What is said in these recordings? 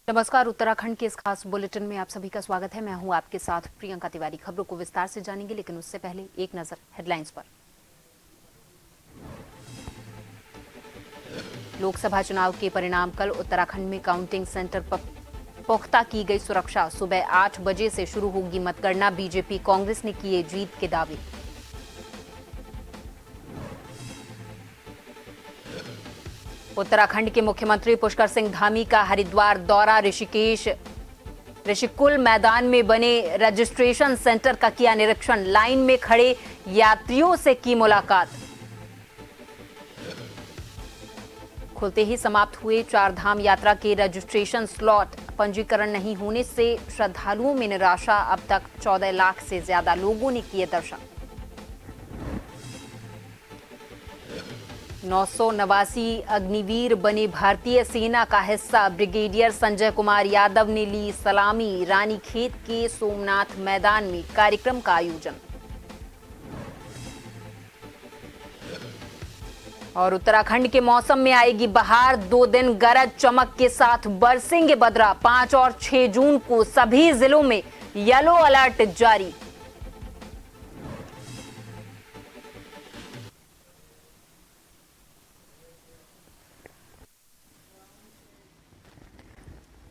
नमस्कार। उत्तराखंड के इस खास बुलेटिन में आप सभी का स्वागत है। मैं हूं आपके साथ प्रियंका तिवारी। खबरों को विस्तार से जानेंगे, लेकिन उससे पहले एक नजर हेडलाइंस पर। लोकसभा चुनाव के परिणाम कल। उत्तराखंड में काउंटिंग सेंटर पर पुख्ता की गई सुरक्षा। सुबह 8 बजे से शुरू होगी मतगणना। बीजेपी कांग्रेस ने किए जीत के दावे। उत्तराखंड के मुख्यमंत्री पुष्कर सिंह धामी का हरिद्वार दौरा। ऋषिकुल मैदान में बने रजिस्ट्रेशन सेंटर का किया निरीक्षण। लाइन में खड़े यात्रियों से की मुलाकात। खुलते ही समाप्त हुए चारधाम यात्रा के रजिस्ट्रेशन स्लॉट। पंजीकरण नहीं होने से श्रद्धालुओं में निराशा। अब तक 14 लाख से ज्यादा लोगों ने किए दर्शन। 989 अग्निवीर बने भारतीय सेना का हिस्सा। ब्रिगेडियर संजय कुमार यादव ने ली सलामी। रानीखेत के सोमनाथ मैदान में कार्यक्रम का आयोजन। और उत्तराखंड के मौसम में आएगी बहार। 2 दिन गरज चमक के साथ बरसेंगे बदरा। 5 और 6 जून को सभी जिलों में येलो अलर्ट जारी।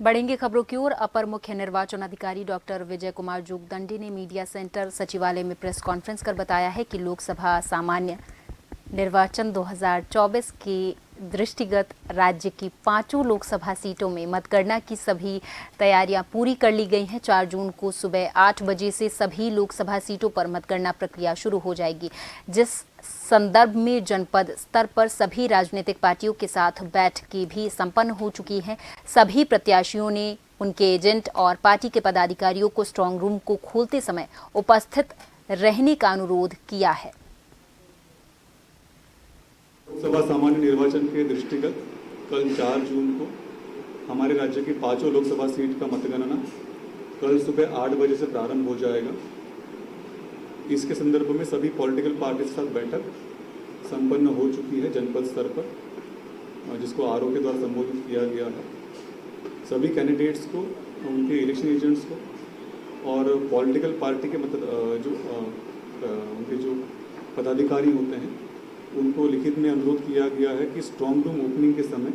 बढ़ेंगे खबरों की ओर। अपर मुख्य निर्वाचन अधिकारी डॉक्टर विजय कुमार जोगदंडी ने मीडिया सेंटर सचिवालय में प्रेस कॉन्फ्रेंस कर बताया है कि लोकसभा सामान्य निर्वाचन 2024 के दृष्टिगत राज्य की 5 लोकसभा सीटों में मतगणना की सभी तैयारियां पूरी कर ली गई हैं। 4 जून को सुबह 8 बजे से सभी लोकसभा सीटों पर मतगणना प्रक्रिया शुरू हो जाएगी, जिस संदर्भ में जनपद स्तर पर सभी राजनीतिक पार्टियों के साथ बैठकें भी संपन्न हो चुकी हैं। सभी प्रत्याशियों ने उनके एजेंट और पार्टी के पदाधिकारियों को स्ट्रांग रूम को खोलते समय उपस्थित रहने का अनुरोध किया है। लोकसभा सामान्य निर्वाचन के दृष्टिगत कल 4 जून को हमारे राज्य की 5 लोकसभा सीट का मतगणना कल सुबह 8 बजे से प्रारंभ हो जाएगा। इसके संदर्भ में सभी पॉलिटिकल पार्टी के साथ बैठक संपन्न हो चुकी है जनपद स्तर पर, जिसको आरओ के द्वारा संबोधित किया गया है। सभी कैंडिडेट्स को, उनके इलेक्शन एजेंट्स को और पॉलिटिकल पार्टी के उनके जो पदाधिकारी होते हैं उनको लिखित में अनुरोध किया गया है कि स्ट्रांग रूम ओपनिंग के समय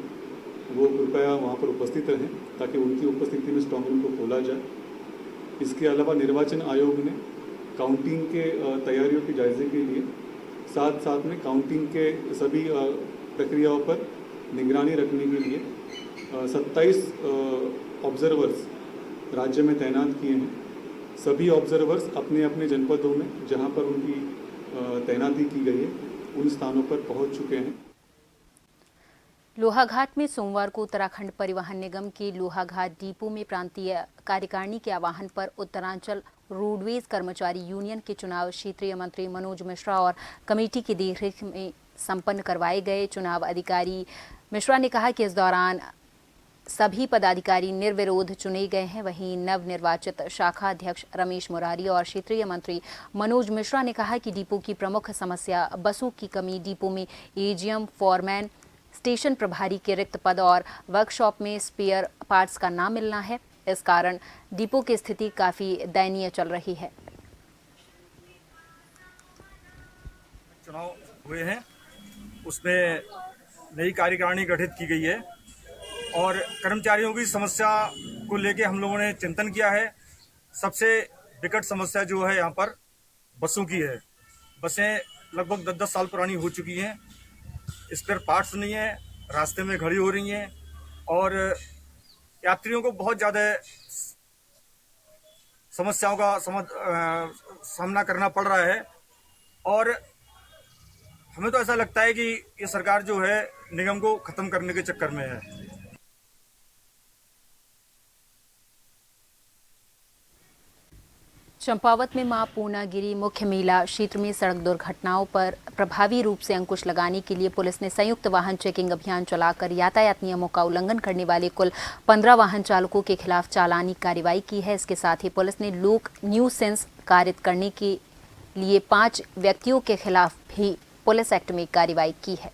वो कृपया वहाँ पर उपस्थित रहें, ताकि उनकी उपस्थिति में स्ट्रांग रूम को खोला जाए। इसके अलावा निर्वाचन आयोग ने काउंटिंग के तैयारियों के जायजे के लिए साथ में काउंटिंग के सभी प्रक्रियाओं पर निगरानी रखने के लिए 27 ऑब्जर्वर्स राज्य में तैनात किए हैं। सभी ऑब्जर्वर्स अपने अपने जनपदों में जहाँ पर उनकी तैनाती की गई है उन स्थानों पर पहुंच चुके हैं। लोहाघाट में सोमवार को उत्तराखंड परिवहन निगम के लोहाघाट डिपो में प्रांतीय कार्यकारिणी के आह्वान पर उत्तरांचल रोडवेज कर्मचारी यूनियन के चुनाव क्षेत्रीय मंत्री मनोज मिश्रा और कमेटी की देखरेख में संपन्न करवाए गए। चुनाव अधिकारी मिश्रा ने कहा कि इस दौरान सभी पदाधिकारी निर्विरोध चुने गए हैं। वहीं नवनिर्वाचित शाखा अध्यक्ष रमेश मुरारी और क्षेत्रीय मंत्री मनोज मिश्रा ने कहा कि डिपो की प्रमुख समस्या बसों की कमी, डिपो में एजीएम, फॉरमैन, स्टेशन प्रभारी के रिक्त पद और वर्कशॉप में स्पेयर पार्ट्स का ना मिलना है। इस कारण डिपो की स्थिति काफी दयनीय चल रही है। चुनाव हुए हैं, उसमें नई कार्यकारिणी गठित की गई है और कर्मचारियों की समस्या को लेके हम लोगों ने चिंतन किया है। सबसे विकट समस्या जो है यहाँ पर बसों की है। बसें लगभग 10-10 साल पुरानी हो चुकी हैं, स्पेयर पार्ट्स नहीं है, रास्ते में खड़ी हो रही हैं और यात्रियों को बहुत ज़्यादा समस्याओं का सामना करना पड़ रहा है। और हमें तो ऐसा लगता है कि ये सरकार जो है निगम को खत्म करने के चक्कर में है। चंपावत में मां पूर्णागिरी मुख्य मेला क्षेत्र में सड़क दुर्घटनाओं पर प्रभावी रूप से अंकुश लगाने के लिए पुलिस ने संयुक्त वाहन चेकिंग अभियान चलाकर यातायात नियमों का उल्लंघन करने वाले कुल 15 वाहन चालकों के खिलाफ चालानी कार्रवाई की है। इसके साथ ही पुलिस ने लोक न्यूसेंस कारित करने के लिए 5 व्यक्तियों के खिलाफ भी पुलिस एक्ट में कार्रवाई की है।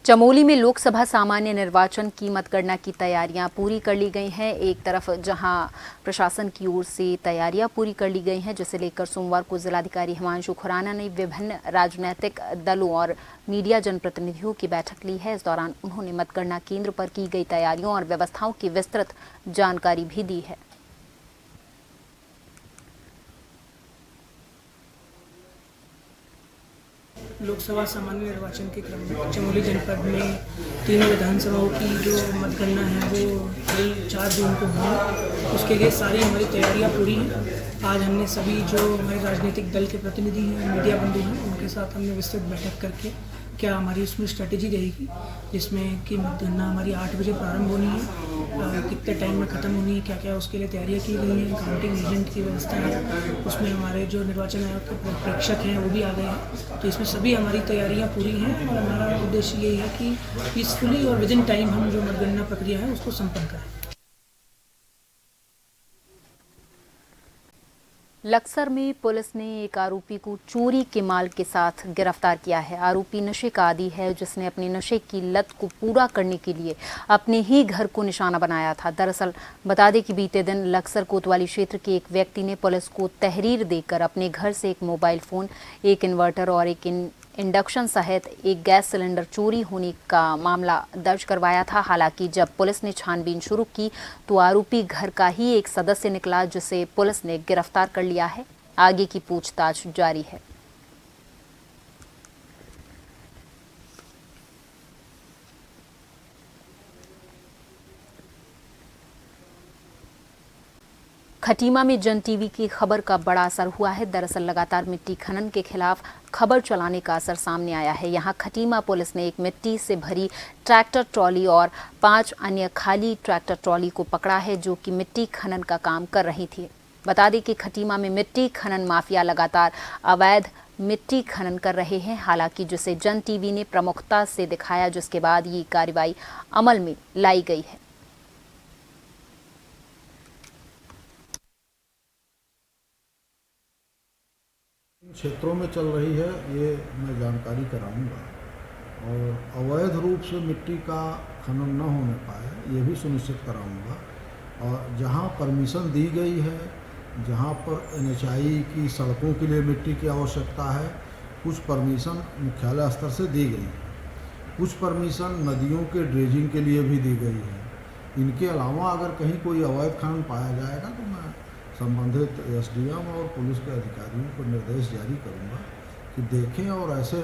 चमोली में लोकसभा सामान्य निर्वाचन की मतगणना की तैयारियां पूरी कर ली गई हैं। एक तरफ जहां प्रशासन की ओर से तैयारियां पूरी कर ली गई हैं, जिसे लेकर सोमवार को जिलाधिकारी हिमांशु खुराना ने विभिन्न राजनीतिक दलों और मीडिया जनप्रतिनिधियों की बैठक ली है। इस दौरान उन्होंने मतगणना केंद्र पर की गई तैयारियों और व्यवस्थाओं की विस्तृत जानकारी भी दी है। लोकसभा सामान्य निर्वाचन के क्रम में चमोली जनपद में 3 विधानसभाओं की जो मतगणना है वो कल 4 जून को होगी। उसके लिए सारी हमारी तैयारियां पूरी हैं। आज हमने सभी जो हमारे राजनीतिक दल के प्रतिनिधि हैं, मीडिया बंधु हैं, उनके साथ हमने विस्तृत बैठक करके क्या हमारी उसमें स्ट्रेटेजी रहेगी, जिसमें कि मतगणना हमारी 8 बजे प्रारंभ होनी है, कितने टाइम में ख़त्म होनी है, क्या क्या उसके लिए तैयारियां की गई हैं, काउंटिंग एजेंट की व्यवस्था है, उसमें हमारे जो निर्वाचन आयोग के प्रेक्षक हैं वो भी आ गए हैं। तो इसमें सभी हमारी तैयारियां पूरी हैं और हमारा उद्देश्य यही है कि पीसफुली और विद इन टाइम हम जो मतगणना प्रक्रिया है उसको संपन्न करें। लक्सर में पुलिस ने एक आरोपी को चोरी के माल के साथ गिरफ्तार किया है। आरोपी नशे का आदी है, जिसने अपने नशे की लत को पूरा करने के लिए अपने ही घर को निशाना बनाया था। दरअसल बता दें कि बीते दिन लक्सर कोतवाली क्षेत्र के एक व्यक्ति ने पुलिस को तहरीर देकर अपने घर से एक मोबाइल फोन, एक इन्वर्टर और एक इंडक्शन सहित एक गैस सिलेंडर चोरी होने का मामला दर्ज करवाया था। हालांकि जब पुलिस ने छानबीन शुरू की तो आरोपी घर का ही एक सदस्य निकला, जिसे पुलिस ने गिरफ्तार कर लिया है। आगे की पूछताछ जारी है। खटीमा में जन टीवी की खबर का बड़ा असर हुआ है। दरअसल लगातार मिट्टी खनन के खिलाफ खबर चलाने का असर सामने आया है। यहां खटीमा पुलिस ने एक मिट्टी से भरी ट्रैक्टर ट्रॉली और 5 अन्य खाली ट्रैक्टर ट्रॉली को पकड़ा है, जो कि मिट्टी खनन का काम कर रही थी। बता दें कि खटीमा में मिट्टी खनन माफिया लगातार अवैध मिट्टी खनन कर रहे हैं। हालांकि जिसे जन टीवी ने प्रमुखता से दिखाया, जिसके बाद ये कार्रवाई अमल में लाई गई है। क्षेत्रों में चल रही है ये मैं जानकारी कराऊंगा, और अवैध रूप से मिट्टी का खनन न होने पाए ये भी सुनिश्चित कराऊंगा। और जहां परमिशन दी गई है, जहां पर NHI की सड़कों के लिए मिट्टी की आवश्यकता है, कुछ परमिशन मुख्यालय स्तर से दी गई है, कुछ परमिशन नदियों के ड्रेजिंग के लिए भी दी गई है। इनके अलावा अगर कहीं कोई अवैध खनन पाया जाएगा तो मैं संबंधित SDM और पुलिस के अधिकारियों को निर्देश जारी करूंगा कि देखें और ऐसे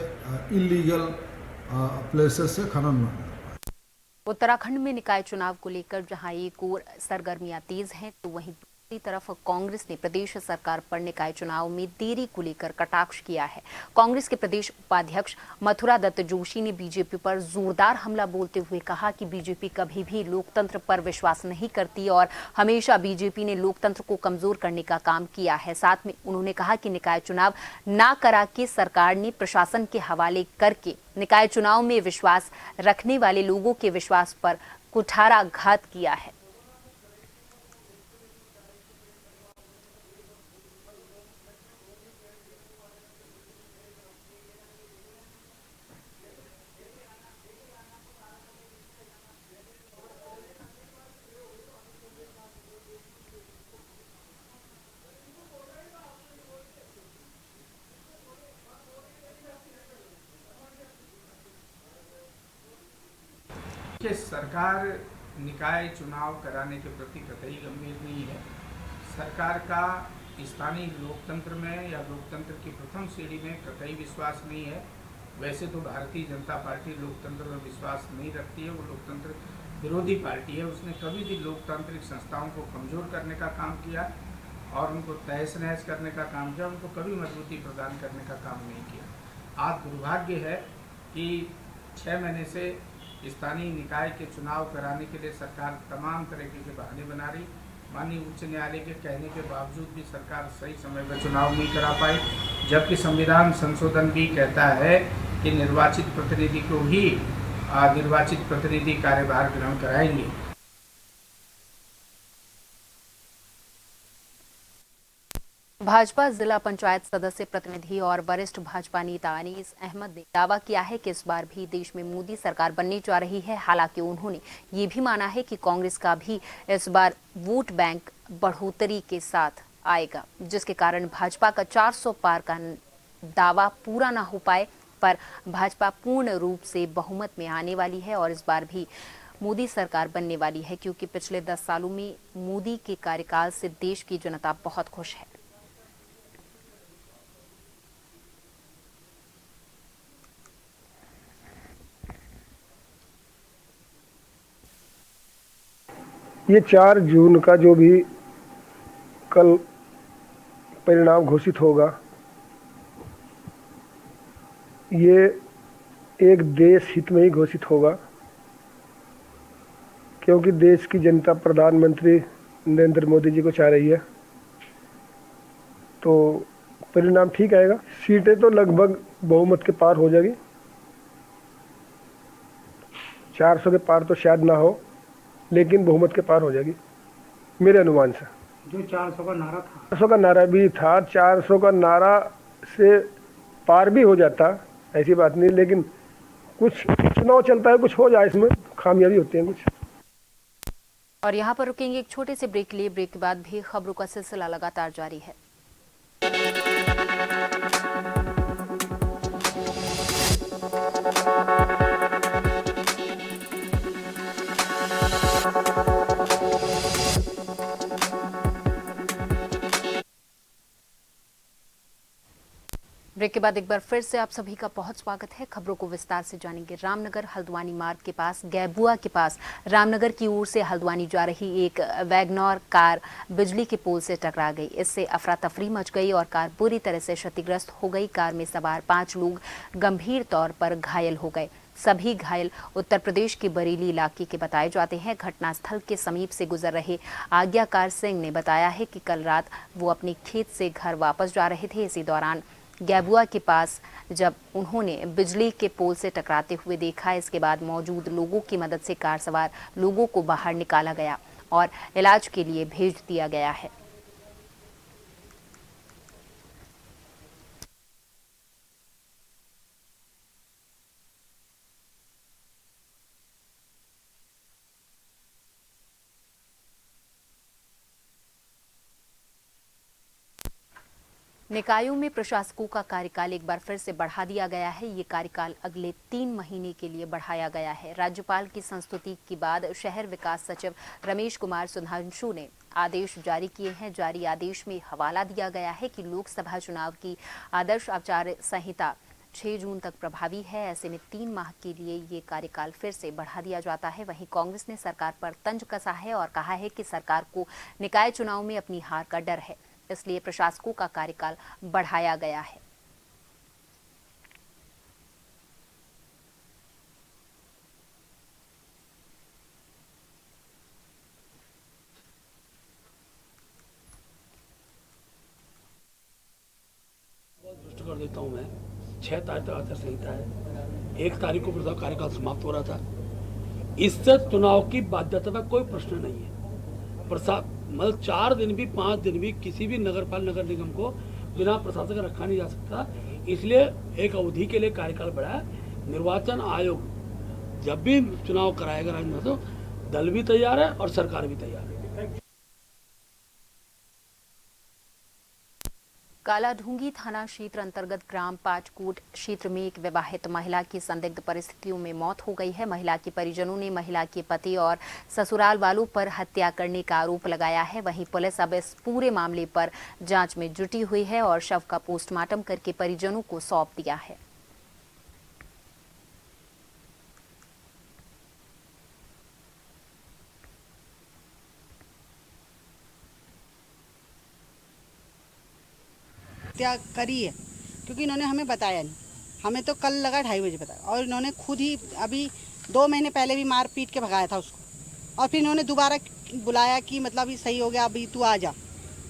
इलीगल प्लेसेस से खनन न हो। उत्तराखंड में निकाय चुनाव को लेकर जहां एक ओर सरगर्मियां तेज हैं, तो वहीं दूसरी तरफ कांग्रेस ने प्रदेश सरकार पर निकाय चुनाव में देरी को लेकर कटाक्ष किया है। कांग्रेस के प्रदेश उपाध्यक्ष मथुरा दत्त जोशी ने बीजेपी पर जोरदार हमला बोलते हुए कहा कि बीजेपी कभी भी लोकतंत्र पर विश्वास नहीं करती और हमेशा बीजेपी ने लोकतंत्र को कमजोर करने का काम किया है। साथ में उन्होंने कहा कि निकाय चुनाव ना करा के सरकार ने प्रशासन के हवाले करके निकाय चुनाव में विश्वास रखने वाले लोगों के विश्वास पर कुठाराघात किया है। कि सरकार निकाय चुनाव कराने के प्रति कतई गंभीर नहीं है। सरकार का स्थानीय लोकतंत्र में या लोकतंत्र की प्रथम श्रेणी में कतई विश्वास नहीं है। वैसे तो भारतीय जनता पार्टी लोकतंत्र में विश्वास नहीं रखती है, वो लोकतंत्र विरोधी पार्टी है। उसने कभी भी लोकतांत्रिक संस्थाओं को कमजोर करने का काम किया और उनको तहस नहस करने का काम किया, उनको कभी मजबूती प्रदान करने का काम नहीं किया। आज दुर्भाग्य है कि 6 महीने से स्थानीय निकाय के चुनाव कराने के लिए सरकार तमाम तरह के बहाने बना रही। माननीय उच्च न्यायालय के कहने के बावजूद भी सरकार सही समय पर चुनाव नहीं करा पाई, जबकि संविधान संशोधन भी कहता है कि निर्वाचित प्रतिनिधि को ही निर्वाचित प्रतिनिधि कार्यभार ग्रहण कराएंगे। भाजपा जिला पंचायत सदस्य प्रतिनिधि और वरिष्ठ भाजपा नेता अनीस अहमद ने दावा किया है कि इस बार भी देश में मोदी सरकार बनने जा रही है। हालांकि उन्होंने ये भी माना है कि कांग्रेस का भी इस बार वोट बैंक बढ़ोतरी के साथ आएगा, जिसके कारण भाजपा का 400 पार का दावा पूरा ना हो पाए, पर भाजपा पूर्ण रूप से बहुमत में आने वाली है और इस बार भी मोदी सरकार बनने वाली है, क्योंकि पिछले 10 सालों में मोदी के कार्यकाल से देश की जनता बहुत खुश है। ये 4 जून का जो भी कल परिणाम घोषित होगा, ये एक देश हित में ही घोषित होगा, क्योंकि देश की जनता प्रधानमंत्री नरेंद्र मोदी जी को चाह रही है। तो परिणाम ठीक आएगा। सीटें तो लगभग बहुमत के पार हो जाएगी। 400 के पार तो शायद ना हो, लेकिन बहुमत के पार हो जाएगी मेरे अनुमान से। जो 400 का नारा था, 400 का नारा भी था, 400 का नारा से पार भी हो जाता, ऐसी बात नहीं, लेकिन कुछ चुनाव चलता है, कुछ हो जाए, इसमें खामियां भी होती हैं कुछ। और यहाँ पर रुकेंगे एक छोटे से ब्रेक के लिए। ब्रेक के बाद भी खबरों का सिलसिला लगातार जारी है। ब्रेक के बाद एक बार फिर से आप सभी का बहुत स्वागत है। खबरों को विस्तार से जानेंगे। रामनगर हल्द्वानी मार्ग के पास गैबुआ के पास रामनगर की ओर से हल्द्वानी जा रही एक वैगनर कार बिजली के पोल से टकरा गई। इससे अफरा तफरी मच गई और कार पूरी तरह से क्षतिग्रस्त हो गई। कार में सवार 5 लोग गंभीर तौर पर घायल हो गए। सभी घायल उत्तर प्रदेश के बरेली इलाके के बताए जाते हैं। घटनास्थल के समीप से गुजर रहे आज्ञाकार सिंह ने बताया है कि कल रात वो अपने खेत से घर वापस जा रहे थे। इसी दौरान गैबुआ के पास जब उन्होंने बिजली के पोल से टकराते हुए देखा, इसके बाद मौजूद लोगों की मदद से कार सवार लोगों को बाहर निकाला गया और इलाज के लिए भेज दिया गया है। निकायों में प्रशासकों का कार्यकाल एक बार फिर से बढ़ा दिया गया है। ये कार्यकाल अगले 3 महीने के लिए बढ़ाया गया है। राज्यपाल की संस्तुति के बाद शहर विकास सचिव रमेश कुमार सुधांशु ने आदेश जारी किए हैं। जारी आदेश में हवाला दिया गया है कि लोकसभा चुनाव की आदर्श आचार संहिता 6 जून तक प्रभावी है। ऐसे में 3 माह के लिए ये कार्यकाल फिर से बढ़ा दिया जाता है। वहीं कांग्रेस ने सरकार पर तंज कसा है और कहा है कि सरकार को निकाय चुनाव में अपनी हार का डर है, इसलिए प्रशासकों का कार्यकाल बढ़ाया गया है। कर देता हूं मैं 6 तारीख तक आचार संहिता है। 1 तारीख को प्रस्ताव कार्यकाल समाप्त हो रहा था। इससे चुनाव की बाध्यता में कोई प्रश्न नहीं है। प्रसाद मतलब 4 दिन भी 5 दिन भी किसी भी नगर निगम को बिना प्रशासक रखा नहीं जा सकता। इसलिए एक अवधि के लिए कार्यकाल बढ़ाया। निर्वाचन आयोग जब भी चुनाव कराएगा तो दल भी तैयार है और सरकार भी तैयार है। कालाढूंगी थाना क्षेत्र अंतर्गत ग्राम पाटकोट क्षेत्र में एक विवाहित महिला की संदिग्ध परिस्थितियों में मौत हो गई है। महिला के परिजनों ने महिला के पति और ससुराल वालों पर हत्या करने का आरोप लगाया है। वहीं पुलिस अब इस पूरे मामले पर जांच में जुटी हुई है और शव का पोस्टमार्टम करके परिजनों को सौंप दिया है। हत्या करी है, क्योंकि इन्होंने हमें बताया नहीं। हमें तो कल लगा 2:30 बजे बताया और इन्होंने खुद ही अभी 2 महीने पहले भी मार पीट के भगाया था उसको और फिर इन्होंने दोबारा बुलाया कि मतलब अभी सही हो गया, अभी तू आ जा।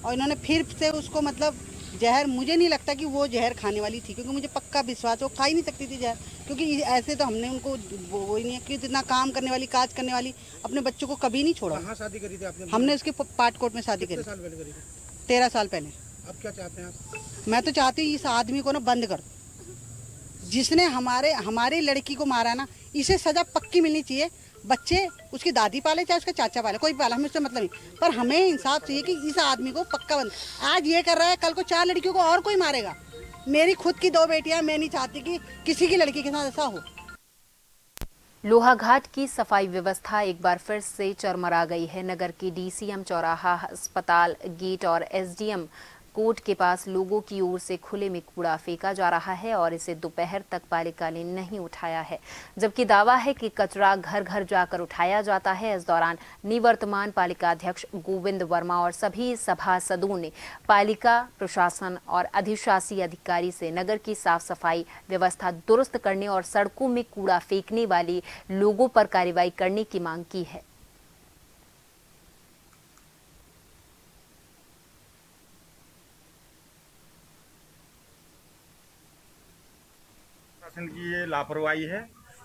और इन्होंने फिर से उसको मतलब जहर, मुझे नहीं लगता कि वो जहर खाने वाली थी, क्योंकि मुझे पक्का विश्वास वो खा ही नहीं सकती थी जहर, क्योंकि ऐसे तो हमने उनको वो ही नहीं है कि इतना काम करने वाली, काज करने वाली, अपने बच्चों को कभी नहीं छोड़ा। कहाँ शादी करी थी आपने? हमने उसके पाटकोट में शादी करी 13 साल पहले। अब क्या चाहते हैं आप? मैं तो चाहती हूँ इस आदमी को ना बंद कर, जिसने हमारी लड़की को मारा ना, इसे सजा पक्की मिलनी चाहिए। बच्चे उसकी दादी पाले चाहे उसका चाचा पाले, कोई पाले, हमें उससे मतलब नहीं, पर हमें इंसाफ चाहिए कि इस आदमी को पक्का बंद। आज ये कर रहा है, कल को 4 लड़कियों को और कोई मारेगा। मेरी खुद की 2 बेटियां, मैं नहीं चाहती कि किसी की लड़की के साथ ऐसा हो। लोहाघाट की सफाई व्यवस्था एक बार फिर से चरमरा गई है। नगर की डीसीएम चौराहा, अस्पताल गेट और एसडीएम कोर्ट के पास लोगों की ओर से खुले में कूड़ा फेंका जा रहा है और इसे दोपहर तक पालिका ने नहीं उठाया है, जबकि दावा है कि कचरा घर घर जाकर उठाया जाता है। इस दौरान निवर्तमान पालिका अध्यक्ष गोविंद वर्मा और सभी सभासदों ने पालिका प्रशासन और अधिशासी अधिकारी से नगर की साफ सफाई व्यवस्था दुरुस्त करने और सड़कों में कूड़ा फेंकने वाले लोगों पर कार्रवाई करने की मांग की है। की ये लापरवाही है।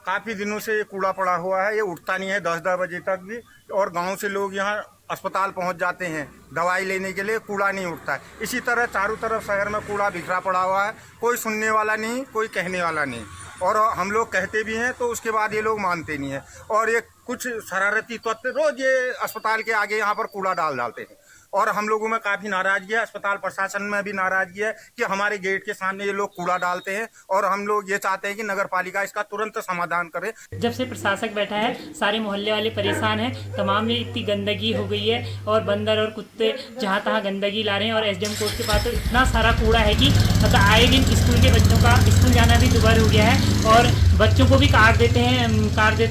काफी दिनों से ये कूड़ा पड़ा हुआ है, ये उठता नहीं है 10-10 बजे तक भी, और गांव से लोग यहाँ अस्पताल पहुंच जाते हैं दवाई लेने के लिए, कूड़ा नहीं उठता है। इसी तरह चारों तरफ शहर में कूड़ा बिखरा पड़ा हुआ है, कोई सुनने वाला नहीं, कोई कहने वाला नहीं, और हम लोग कहते भी हैं तो उसके बाद ये लोग मानते नहीं है। और ये कुछ शरारती तत्व रोज ये अस्पताल के आगे यहाँ पर कूड़ा डालते हैं, और हम लोगों में काफी नाराजगी है, अस्पताल प्रशासन में भी नाराजगी है कि हमारे गेट के सामने ये लोग कूड़ा डालते हैं, और हम लोग ये चाहते हैं कि नगर पालिका इसका तुरंत समाधान करे। जब से प्रशासक बैठा है सारे मोहल्ले वाले परेशान हैं, तमाम में इतनी गंदगी हो गई है और बंदर और कुत्ते जहाँ तहाँ गंदगी ला रहे हैं। और एसडीएम कोर्ट के पास तो इतना सारा कूड़ा है कि मतलब आए दिन स्कूल के बच्चों का स्कूल जाना भी दुभर हो गया है, और बच्चों को भी काट देते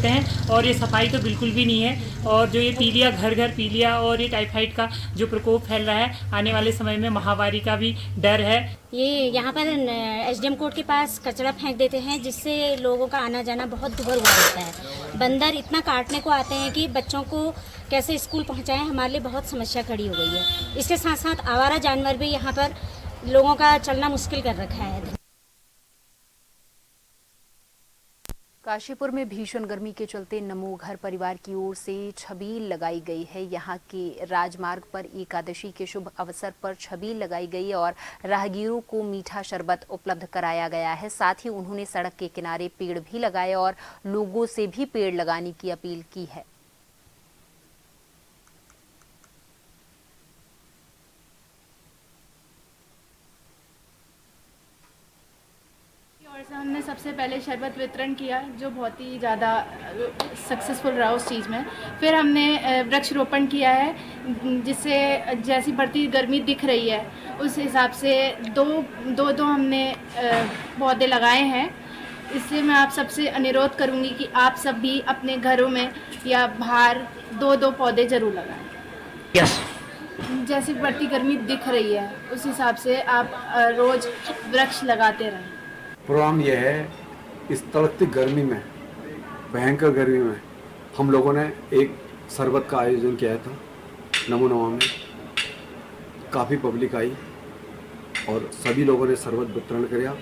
हैं, और ये सफाई तो बिल्कुल भी नहीं है। और जो ये पीलिया, घर घर पीलिया और ये टाइफाइड का जो प्रकोप फैल रहा है, आने वाले समय में महामारी का भी डर है। ये यहाँ पर एसडीएम कोर्ट के पास कचरा फेंक देते हैं, जिससे लोगों का आना जाना बहुत दुभर हुआ रहता है। बंदर इतना काटने को आते हैं कि बच्चों को कैसे स्कूल पहुँचाएं, हमारे लिए बहुत समस्या खड़ी हो गई है। इसके साथ साथ आवारा जानवर भी यहाँ पर लोगों का चलना मुश्किल कर रखा है। काशीपुर में भीषण गर्मी के चलते नमो घर परिवार की ओर से छबील लगाई गई है। यहाँ के राजमार्ग पर एकादशी के शुभ अवसर पर छबील लगाई गई और राहगीरों को मीठा शरबत उपलब्ध कराया गया है। साथ ही उन्होंने सड़क के किनारे पेड़ भी लगाए और लोगों से भी पेड़ लगाने की अपील की है। हमने सबसे पहले शरबत वितरण किया, जो बहुत ही ज़्यादा सक्सेसफुल रहा उस चीज़ में। फिर हमने वृक्षारोपण किया है, जिससे जैसी बढ़ती गर्मी दिख रही है उस हिसाब से दो हमने पौधे लगाए हैं। इसलिए मैं आप सबसे अनुरोध करूंगी कि आप सब भी अपने घरों में या बाहर 2-2 पौधे ज़रूर लगाएं। यस। जैसी बढ़ती गर्मी दिख रही है उस हिसाब से आप रोज़ वृक्ष लगाते रहें। प्रोग्राम यह है, इस तड़कती गर्मी में, भयंकर गर्मी में हम लोगों ने एक शरबत का आयोजन किया था नमो नवा में। काफ़ी पब्लिक आई और सभी लोगों ने शरबत वितरण किया।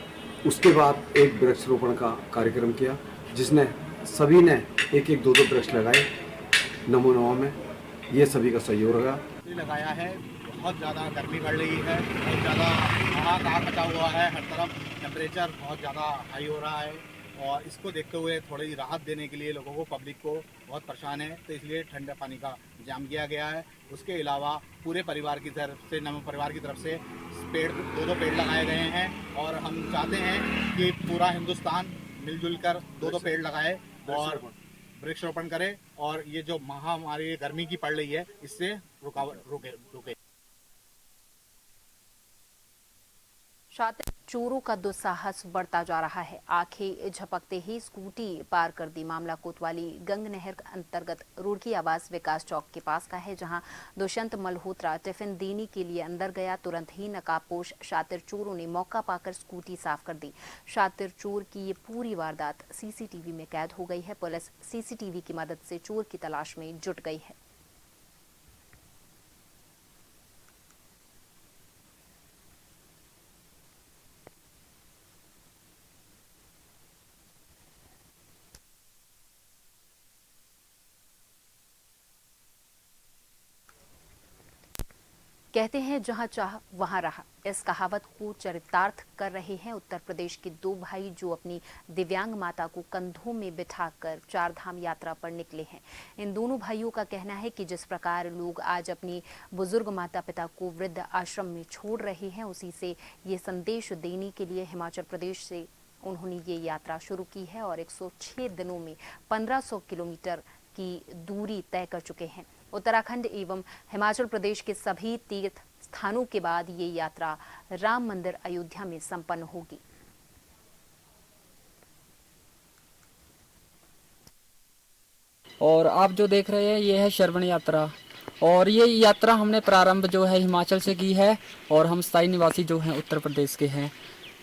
उसके बाद एक वृक्षारोपण का कार्यक्रम किया, जिसने सभी ने 1-1, 2-2 वृक्ष लगाए नमो नवा में। ये सभी का सहयोग रहा। लगाया है, बहुत ज़्यादा गर्मी बढ़ रही है, बहुत ज़्यादा हाहाकार मचा हुआ है, हर तरफ टेम्परेचर बहुत ज़्यादा हाई हो रहा है, और इसको देखते हुए थोड़ी राहत देने के लिए लोगों को, पब्लिक को बहुत परेशान है, तो इसलिए ठंडे पानी का इंतजाम किया गया है। उसके अलावा पूरे परिवार की तरफ से, नमो परिवार की तरफ से पेड़ 2-2 पेड़ लगाए गए हैं, और हम चाहते हैं कि पूरा हिंदुस्तान मिलजुल कर 2-2 पेड़ लगाए और वृक्षारोपण करे, और ये जो महामारी गर्मी की पड़ रही है इससे रुके। शातिर चोरों का दुस्साहस बढ़ता जा रहा है। आंखें झपकते ही स्कूटी पार कर दी। मामला कोतवाली गंग नहर अंतर्गत रुड़की आवास विकास चौक के पास का है, जहां दुष्यंत मल्होत्रा टिफिन देने के लिए अंदर गया। तुरंत ही नकाबपोश शातिर चोरों ने मौका पाकर स्कूटी साफ कर दी। शातिर चोर की ये पूरी वारदात सीसीटीवी में कैद हो गई है। पुलिस सीसीटीवी की मदद से चोर की तलाश में जुट गई है। कहते हैं जहां चाह वहां रहा। इस कहावत को चरितार्थ कर रहे हैं उत्तर प्रदेश के दो भाई जो अपनी दिव्यांग माता को कंधों में बिठाकर चार धाम यात्रा पर निकले हैं। इन दोनों भाइयों का कहना है कि जिस प्रकार लोग आज अपनी बुजुर्ग माता पिता को वृद्ध आश्रम में छोड़ रहे हैं, उसी से ये संदेश देने के लिए हिमाचल प्रदेश से उन्होंने ये यात्रा शुरू की है और 106 दिनों में 1500 किलोमीटर की दूरी तय कर चुके हैं। उत्तराखंड एवं हिमाचल प्रदेश के सभी तीर्थ स्थानों के बाद ये यात्रा राम मंदिर अयोध्या में संपन्न होगी। और आप जो देख रहे हैं ये है श्रवण यात्रा, और ये यात्रा हमने प्रारंभ जो है हिमाचल से की है और हम स्थायी निवासी जो हैं उत्तर प्रदेश के हैं।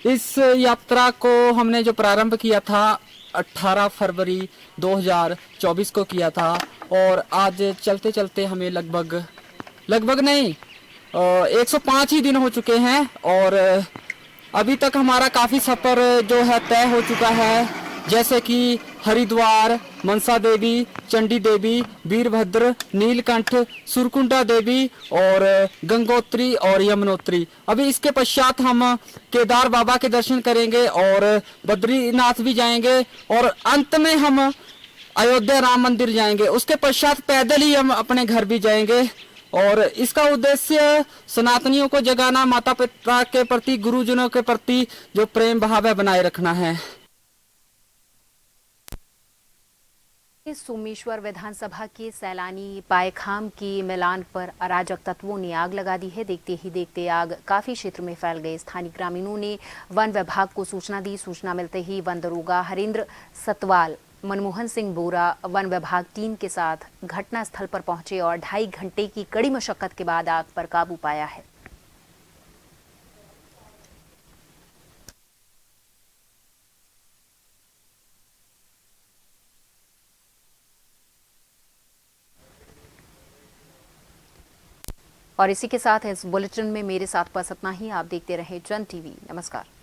इस यात्रा को हमने जो प्रारंभ किया था 18 फरवरी 2024 को किया था और आज चलते चलते हमें लगभग नहीं 105 ही दिन हो चुके हैं और अभी तक हमारा काफ़ी सफ़र जो है तय हो चुका है, जैसे कि हरिद्वार, मनसा देवी, चंडी देवी, वीरभद्र, नीलकंठ, सुरकुंडा देवी और गंगोत्री और यमुनोत्री। अभी इसके पश्चात हम केदार बाबा के दर्शन करेंगे और बद्रीनाथ भी जाएंगे और अंत में हम अयोध्या राम मंदिर जाएंगे। उसके पश्चात पैदल ही हम अपने घर भी जाएंगे और इसका उद्देश्य सनातनियों को जगाना, माता पिता के प्रति, गुरुजनों के प्रति जो प्रेम भाव है बनाए रखना है। सोमेश्वर विधानसभा के सैलानी पायखाम की मिलान पर अराजक तत्वों ने आग लगा दी है। देखते ही देखते आग काफी क्षेत्र में फैल गई। स्थानीय ग्रामीणों ने वन विभाग को सूचना दी। सूचना मिलते ही वन दरोगा हरेंद्र सतवाल, मनमोहन सिंह बोरा वन विभाग टीम के साथ घटनास्थल पर पहुंचे और 2.5 घंटे की कड़ी मशक्कत के बाद आग पर काबू पाया है। और इसी के साथ इस बुलेटिन में मेरे साथ बस इतना ही। आप देखते रहे जन टीवी। नमस्कार।